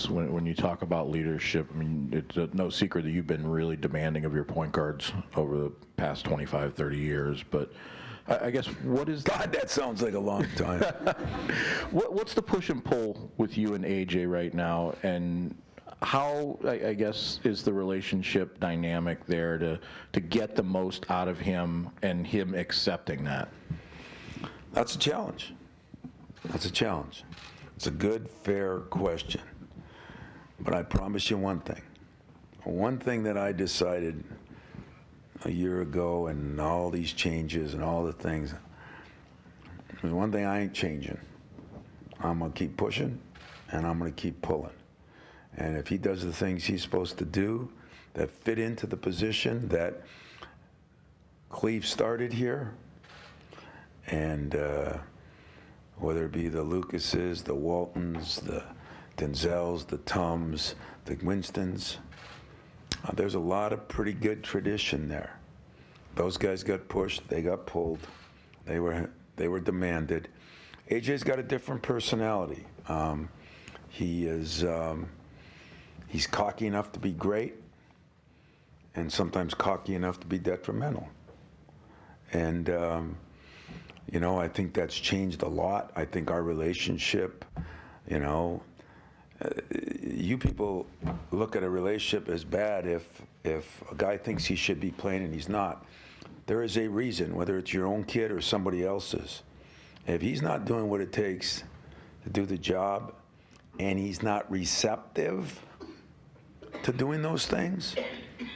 when you talk about leadership, I mean, it's no secret that you've been really demanding of your point guards over the past 25, 30 years. But I guess what is God, that sounds like a long time. what's the push and pull with you and AJ right now, and how, I guess, is the relationship dynamic there to get the most out of him and him accepting that? That's a challenge. That's a challenge. It's a good, fair question. But I promise you one thing. One thing that I decided a year ago, and all these changes and all the things, there's one thing I ain't changing. I'm going to keep pushing, and I'm going to keep pulling. And if he does the things he's supposed to do that fit into the position that Cleve started here, and whether it be the Lucases, the Waltons, the Denzels, the Tums, the Winstons, there's a lot of pretty good tradition there. Those guys got pushed, they got pulled, they were demanded. AJ's got a different personality. He's cocky enough to be great, and sometimes cocky enough to be detrimental. And I think that's changed a lot. I think our relationship, you people look at a relationship as bad if a guy thinks he should be playing and he's not. There is a reason, whether it's your own kid or somebody else's. If he's not doing what it takes to do the job, and he's not receptive to doing those things,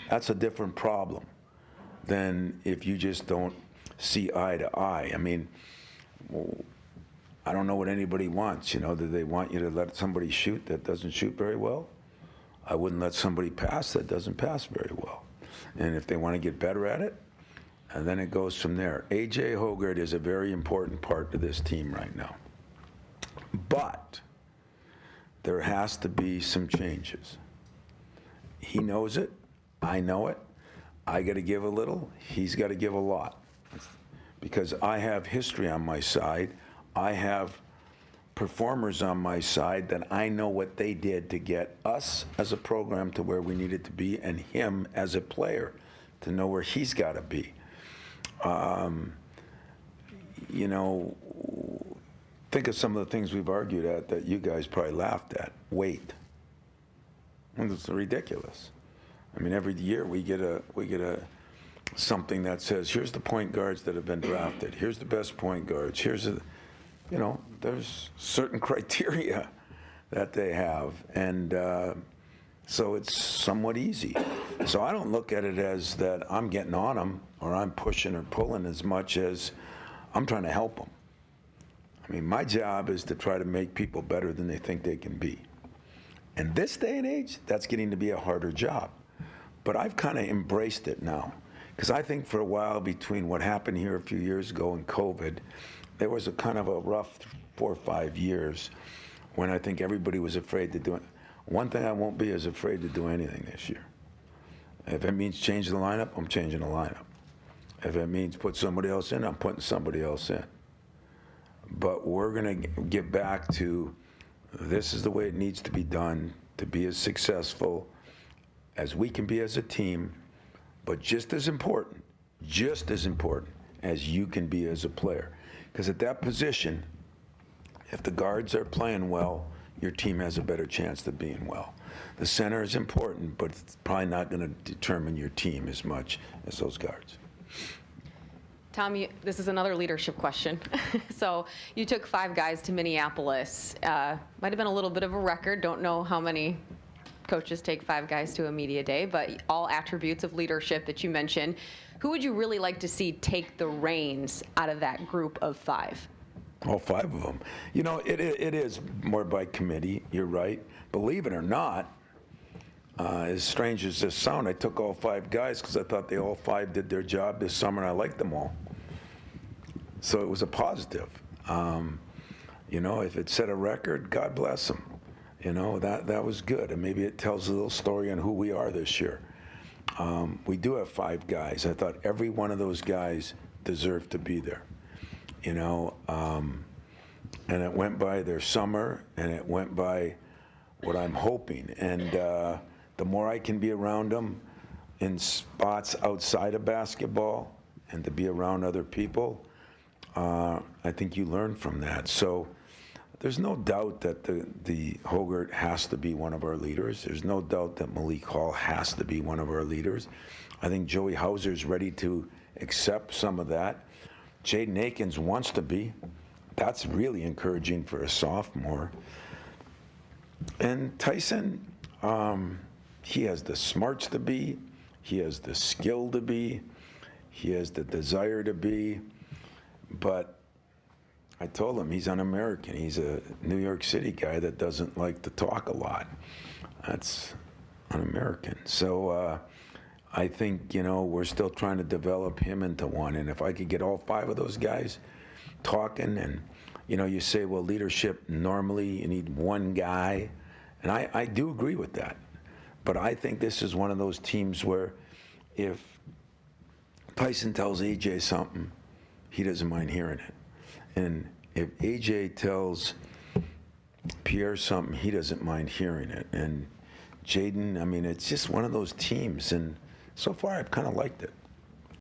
that's a different problem than if you just don't see eye to eye. I mean, I don't know what anybody wants. Do they want you to let somebody shoot that doesn't shoot very well? I wouldn't let somebody pass that doesn't pass very well. And if they want to get better at it, and then it goes from there. AJ Hoggard is a very important part of this team right now. But there has to be some changes. He knows it. I know it. I got to give a little. He's got to give a lot. Because I have history on my side. I have performers on my side that I know what they did to get us as a program to where we needed to be, and him as a player to know where he's got to be. Think of some of the things we've argued at that you guys probably laughed at. Weight. It's ridiculous. I mean, every year we get a something that says, here's the point guards that have been drafted. Here's the best point guards. There's certain criteria that they have, and so it's somewhat easy. So I don't look at it as that I'm getting on them or I'm pushing or pulling as much as I'm trying to help them. I mean, my job is to try to make people better than they think they can be. And this day and age, that's getting to be a harder job. But I've kind of embraced it now. Because I think for a while, between what happened here a few years ago and COVID, there was a kind of a rough 4 or 5 years when I think everybody was afraid to do it. One thing I won't be is afraid to do anything this year. If it means change the lineup, I'm changing the lineup. If it means put somebody else in, I'm putting somebody else in. But we're going to get back to this is the way it needs to be done to be as successful as we can be as a team, but just as important as you can be as a player. Because at that position, if the guards are playing well, your team has a better chance of being well. The center is important, but it's probably not going to determine your team as much as those guards. Tom, this is another leadership question. So you took 5 guys to Minneapolis. Might have been a little bit of a record. Don't know how many coaches take 5 guys to a media day, but all attributes of leadership that you mentioned. Who would you really like to see take the reins out of that group of 5? All 5 of them. It is more by committee. You're right. Believe it or not, as strange as this sounds, I took all 5 guys because I thought they all 5 did their job this summer, and I liked them all. So it was a positive. If it set a record, God bless them. That was good, and maybe it tells a little story on who we are this year. We do have 5 guys. I thought every one of those guys deserved to be there. And it went by their summer, and it went by what I'm hoping. And the more I can be around him in spots outside of basketball and to be around other people, I think you learn from that. So there's no doubt that the Hoggard has to be one of our leaders. There's no doubt that Malik Hall has to be one of our leaders. I think Joey Hauser's ready to accept some of that. Jaden Akins wants to be. That's really encouraging for a sophomore. And Tyson, he has the smarts to be. He has the skill to be. He has the desire to be. But I told him he's un-American. He's a New York City guy that doesn't like to talk a lot. That's un-American. So I think, we're still trying to develop him into one. And if I could get all 5 of those guys talking, and, you say, well, leadership, normally you need one guy. And I do agree with that. But I think this is one of those teams where if Tyson tells AJ something, he doesn't mind hearing it. And if AJ tells Pierre something, he doesn't mind hearing it. And Jaden, it's just one of those teams. And so far, I've kind of liked it.